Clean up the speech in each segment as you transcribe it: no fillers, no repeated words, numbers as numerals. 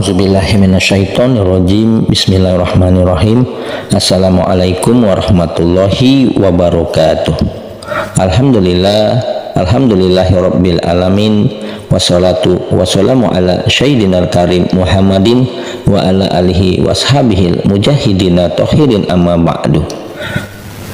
A'udzubillahiminasyaitonirrajim. Bismillahirrahmanirrahim. Assalamualaikum warahmatullahi wabarakatuh. Alhamdulillahirabbil alamin. Wassalatu wassalamu ala sayyidinal karim Muhammadin wa ala alihi washabihil mujahidina tohirin amma ba'du.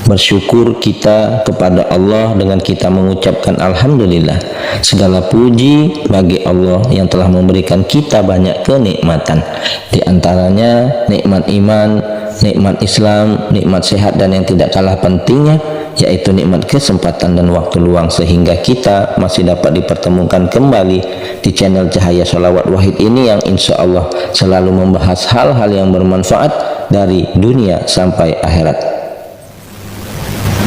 Bersyukur kita kepada Allah dengan kita mengucapkan alhamdulillah. Segala puji bagi Allah yang telah memberikan kita banyak kenikmatan. Di antaranya nikmat iman, nikmat Islam, nikmat sehat, dan yang tidak kalah pentingnya yaitu nikmat kesempatan dan waktu luang, sehingga kita masih dapat dipertemukan kembali di channel Cahaya Sholawat Wahid ini yang insya Allah selalu membahas hal-hal yang bermanfaat dari dunia sampai akhirat.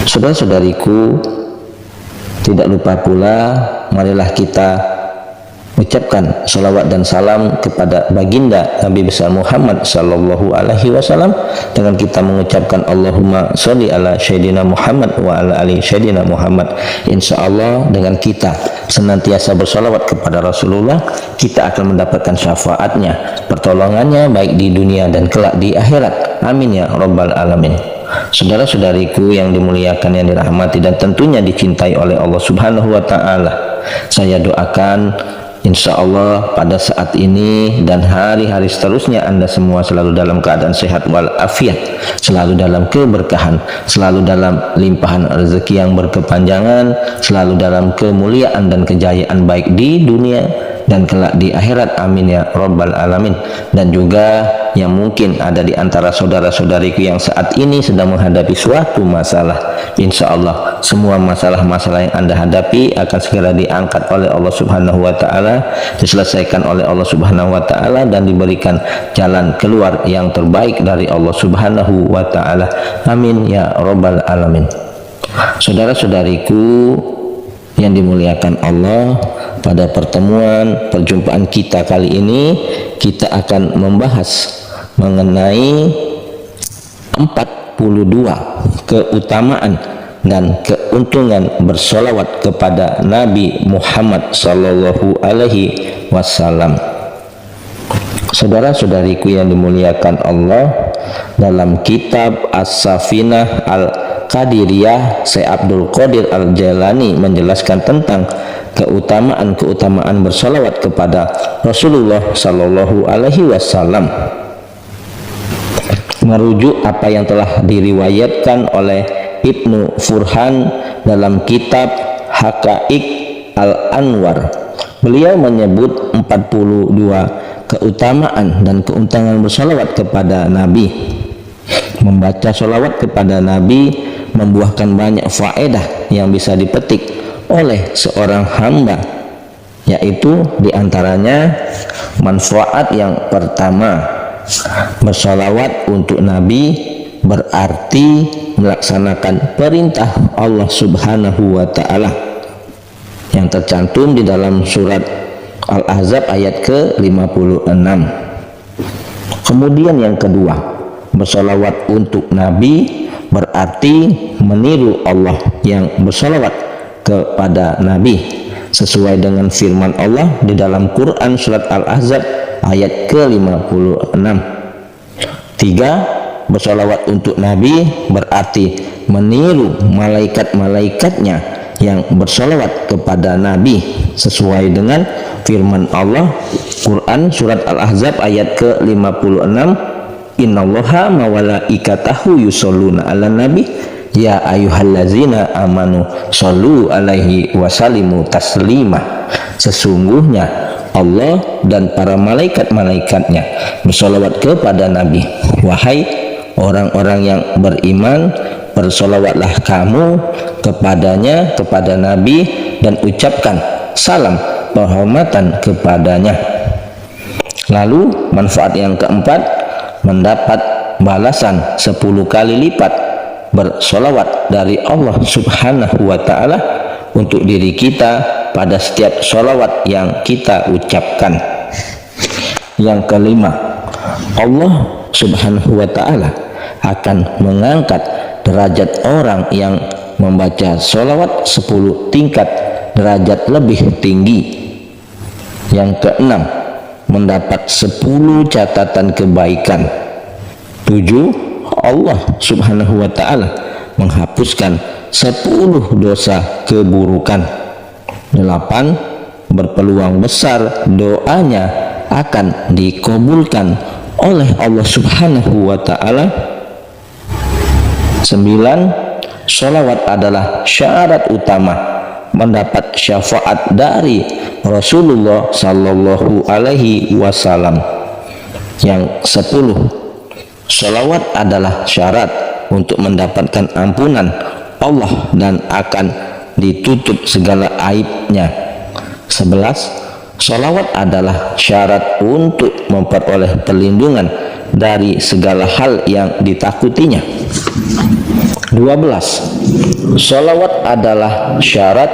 Saudara-saudariku, tidak lupa pula marilah kita ucapkan salawat dan salam kepada baginda Nabi besar Muhammad sallallahu alaihi wasallam dengan kita mengucapkan Allahumma sholli ala sayyidina Muhammad wa ala ali sayyidina Muhammad. Insyaallah dengan kita senantiasa bersalawat kepada Rasulullah, kita akan mendapatkan syafaatnya, pertolongannya baik di dunia dan kelak di akhirat. Amin ya rabbal alamin. Saudara-saudariku yang dimuliakan, yang dirahmati dan tentunya dicintai oleh Allah Subhanahu wa taala, saya doakan insya Allah pada saat ini dan hari-hari seterusnya Anda semua selalu dalam keadaan sehat walafiat, selalu dalam keberkahan, selalu dalam limpahan rezeki yang berkepanjangan, selalu dalam kemuliaan dan kejayaan baik di dunia dan kelak di akhirat. Amin ya rabbal alamin. Dan juga yang mungkin ada di antara saudara-saudariku yang saat ini sedang menghadapi suatu masalah, insya Allah semua masalah-masalah yang Anda hadapi akan segera diangkat oleh Allah Subhanahu wa taala, diselesaikan oleh Allah Subhanahu wa taala, dan diberikan jalan keluar yang terbaik dari Allah Subhanahu wa taala. Amin ya rabbal alamin. Saudara-saudariku yang dimuliakan Allah, pada perjumpaan kita kali ini kita akan membahas mengenai 42 keutamaan dan keuntungan bersolawat kepada Nabi Muhammad sallallahu alaihi wasallam. Saudara-saudariku yang dimuliakan Allah, dalam kitab As-Safinah Al-Qadiriyah, Syekh Abdul Qadir Al-Jailani menjelaskan tentang keutamaan bersolawat kepada Rasulullah sallallahu alaihi wasallam, merujuk apa yang telah diriwayatkan oleh Ibnu Furhan dalam kitab Haqaiq Al-Anwar. Beliau menyebut 42 keutamaan dan keuntungan bersolawat kepada Nabi. Membaca solawat kepada Nabi membuahkan banyak faedah yang bisa dipetik oleh seorang hamba, yaitu diantaranya manfaat yang pertama, bersolawat untuk Nabi berarti melaksanakan perintah Allah Subhanahu wa ta'ala yang tercantum di dalam surat Al-Ahzab ayat ke-56. Kemudian yang kedua, bersolawat untuk Nabi berarti meniru Allah yang bersolawat kepada Nabi sesuai dengan firman Allah di dalam Quran surat Al-Ahzab ayat ke-56. 3. Bersolawat untuk Nabi berarti meniru malaikat-malaikatnya yang bersolawat kepada Nabi sesuai dengan firman Allah Quran surat Al-Ahzab ayat ke-56, innallaha mawalaikatahu yusholluna ala nabi ya ayyuhallazina amanu shollu alaihi wasallimu taslima. Sesungguhnya Allah dan para malaikat-malaikatnya bersolawat kepada Nabi. Wahai orang-orang yang beriman, bersolawatlah kamu kepadanya, kepada Nabi, dan ucapkan salam penghormatan kepadanya. Lalu manfaat yang keempat, mendapat balasan 10 kali lipat bersolawat dari Allah Subhanahu wa ta'ala untuk diri kita pada setiap solawat yang kita ucapkan. Yang kelima, Allah Subhanahu wa ta'ala akan mengangkat derajat orang yang membaca solawat 10 tingkat derajat lebih tinggi. Yang keenam, mendapat 10 catatan kebaikan. 7. Allah subhanahu wa ta'ala menghapuskan 10 dosa keburukan. 8. Berpeluang besar doanya akan dikabulkan oleh Allah subhanahu wa ta'ala. 9. Sholawat adalah syarat utama mendapat syafaat dari Rasulullah sallallahu alaihi wasallam. Yang 10. Sholawat adalah syarat untuk mendapatkan ampunan Allah dan akan ditutup segala aibnya. 11. Sholawat adalah syarat untuk memperoleh perlindungan dari segala hal yang ditakutinya. 12. Sholawat adalah syarat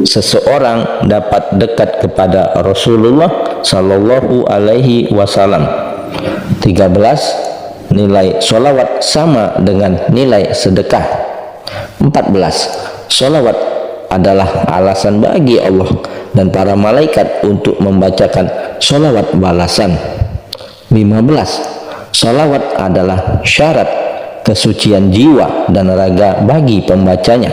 seseorang dapat dekat kepada Rasulullah sallallahu alaihi wasallam. 13. Nilai sholawat sama dengan nilai sedekah. 14. Sholawat adalah alasan bagi Allah dan para malaikat untuk membacakan sholawat balasan. 15. Sholawat adalah syarat kesucian jiwa dan raga bagi pembacanya.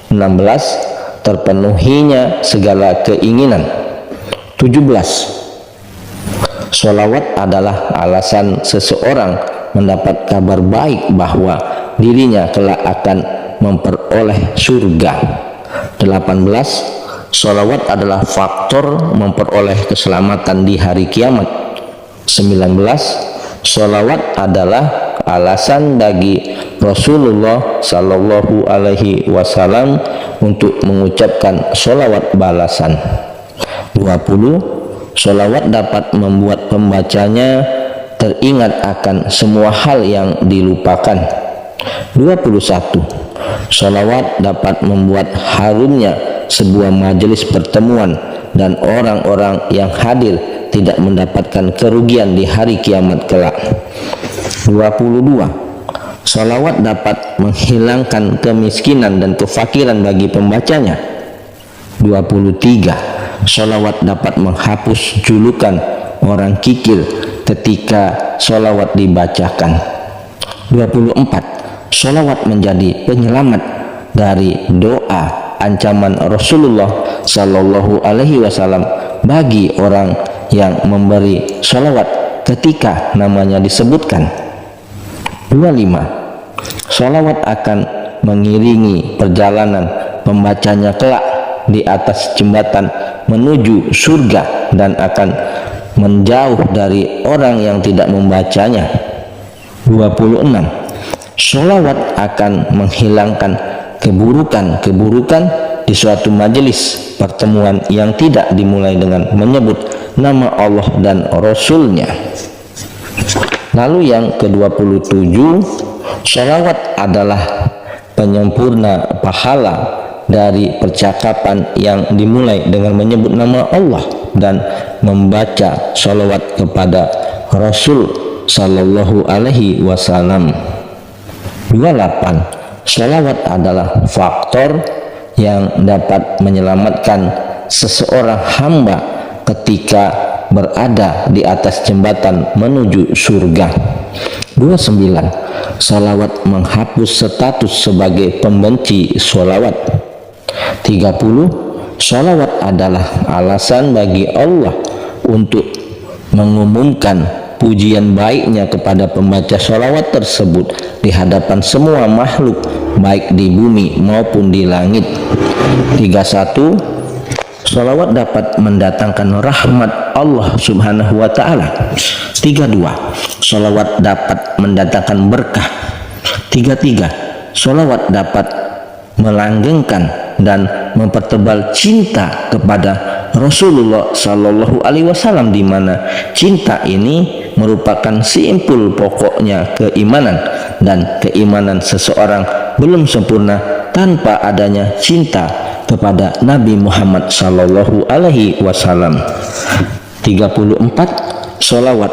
16. Terpenuhinya segala keinginan. 17. Sholawat adalah alasan seseorang mendapat kabar baik bahwa dirinya kelak akan memperoleh surga. 18. Sholawat adalah faktor memperoleh keselamatan di hari kiamat. 19. Sholawat adalah alasan bagi Rasulullah sallallahu alaihi wasallam untuk mengucapkan sholawat balasan. 20. Sholawat dapat membuat pembacanya teringat akan semua hal yang dilupakan. 21. Sholawat dapat membuat harumnya sebuah majelis pertemuan dan orang-orang yang hadir tidak mendapatkan kerugian di hari kiamat kelak. 22. Sholawat dapat menghilangkan kemiskinan dan kefakiran bagi pembacanya. 23. Sholawat dapat menghapus julukan orang kikir ketika sholawat dibacakan. 24. Sholawat menjadi penyelamat dari doa ancaman Rasulullah sallallahu alaihi wasallam bagi orang yang memberi sholawat ketika namanya disebutkan. 25. Sholawat akan mengiringi perjalanan pembacanya kelak di atas jembatan menuju surga dan akan menjauh dari orang yang tidak membacanya. 26. Sholawat akan menghilangkan keburukan-keburukan di suatu majelis pertemuan yang tidak dimulai dengan menyebut nama Allah dan Rasul-Nya. Lalu yang ke-27, sholawat adalah penyempurna pahala dari percakapan yang dimulai dengan menyebut nama Allah dan membaca sholawat kepada Rasul sallallahu alaihi wasallam. 28. Sholawat adalah faktor yang dapat menyelamatkan seseorang hamba ketika berada di atas jembatan menuju surga. 29. Sholawat menghapus status sebagai pembenci sholawat. 30. Sholawat adalah alasan bagi Allah untuk mengumumkan pujian baiknya kepada pembaca sholawat tersebut di hadapan semua makhluk baik di bumi maupun di langit. 31. Sholawat dapat mendatangkan rahmat Allah subhanahu wa ta'ala. 32. Sholawat dapat mendatangkan berkah. 33. Sholawat dapat melanggengkan dan mempertebal cinta kepada Rasulullah sallallahu alaihi wasallam, di mana cinta ini merupakan simpul pokoknya keimanan, dan keimanan seseorang belum sempurna tanpa adanya cinta kepada Nabi Muhammad sallallahu alaihi wasallam. 34. Sholawat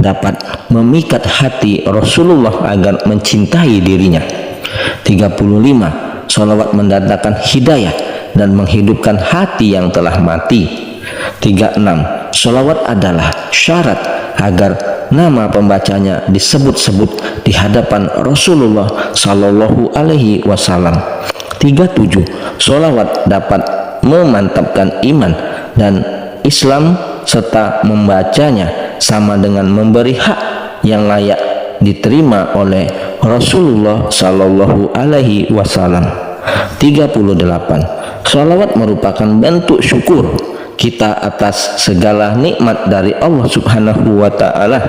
dapat memikat hati Rasulullah agar mencintai dirinya. 35. Sholawat mendatangkan hidayah dan menghidupkan hati yang telah mati. 36. Sholawat adalah syarat agar nama pembacanya disebut-sebut di hadapan Rasulullah Sallallahu Alaihi Wasallam. 37. Sholawat dapat memantapkan iman dan Islam serta membacanya sama dengan memberi hak yang layak diterima oleh Rasulullah Sallallahu Alaihi Wasallam. 38. Sholawat merupakan bentuk syukur kita atas segala nikmat dari Allah Subhanahu wa Ta'ala.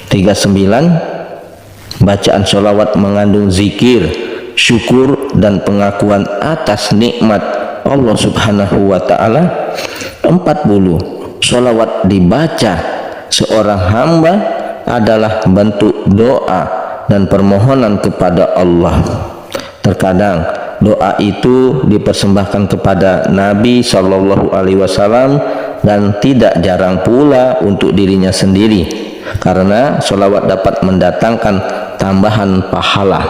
39. Bacaan sholawat mengandung zikir, syukur dan pengakuan atas nikmat Allah Subhanahu wa Ta'ala. 40. Sholawat dibaca seorang hamba adalah bentuk doa dan permohonan kepada Allah. Terkadang doa itu dipersembahkan kepada Nabi Shallallahu Alaihi Wasallam dan tidak jarang pula untuk dirinya sendiri, karena sholawat dapat mendatangkan tambahan pahala.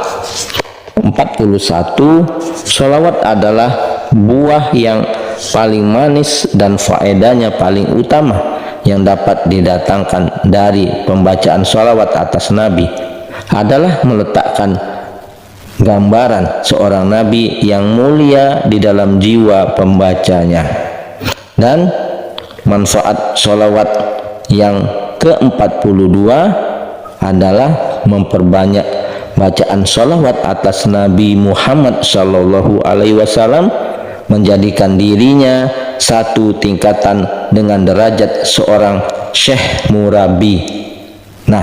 41. Sholawat adalah buah yang paling manis dan faedahnya paling utama yang dapat didatangkan dari pembacaan sholawat atas Nabi adalah meletakkan gambaran seorang nabi yang mulia di dalam jiwa pembacanya. Dan manfaat sholawat yang ke-42 adalah memperbanyak bacaan sholawat atas Nabi Muhammad Sallallahu Alaihi Wasallam, menjadikan dirinya satu tingkatan dengan derajat seorang syekh murabi. Nah,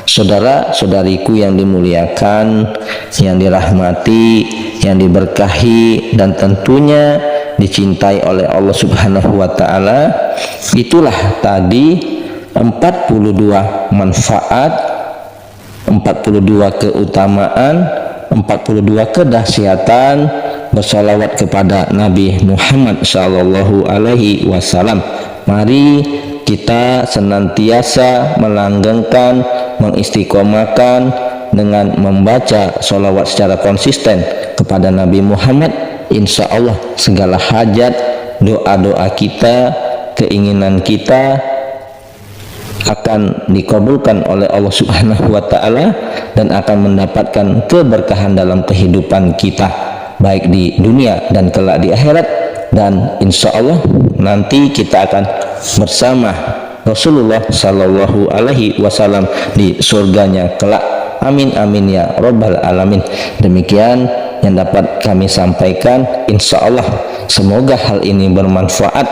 saudara-saudariku yang dimuliakan, yang dirahmati, yang diberkahi dan tentunya dicintai oleh Allah Subhanahu wa Ta'ala, itulah tadi 42 manfaat, 42 keutamaan, 42 kedahsyatan bersalawat kepada Nabi Muhammad Sallallahu Alaihi Wasallam. Mari kita senantiasa melanggengkan, mengistiqomahkan dengan membaca sholawat secara konsisten kepada Nabi Muhammad. Insya Allah segala hajat, doa-doa kita, keinginan kita akan dikabulkan oleh Allah Subhanahu wa Ta'ala dan akan mendapatkan keberkahan dalam kehidupan kita, baik di dunia dan kelak di akhirat. Dan insya Allah nanti kita akan bersama Rasulullah Sallallahu Alaihi Wasallam di surganya kelak. Amin amin ya Rabbal Alamin. Demikian yang dapat kami sampaikan. Insya Allah semoga hal ini bermanfaat.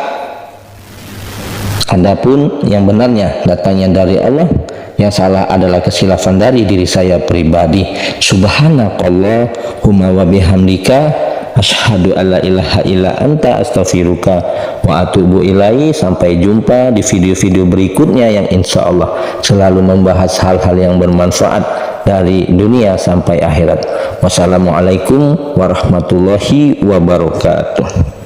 Adapun yang benarnya datangnya dari Allah, yang salah adalah kesilafan dari diri saya pribadi. Subhanakallahumma wa bihamdika asyhadu alla ilaha illa anta astaghfiruka wa atubu ilaihi. Sampai jumpa di video-video berikutnya yang insya Allah selalu membahas hal-hal yang bermanfaat dari dunia sampai akhirat. Wassalamualaikum warahmatullahi wabarakatuh.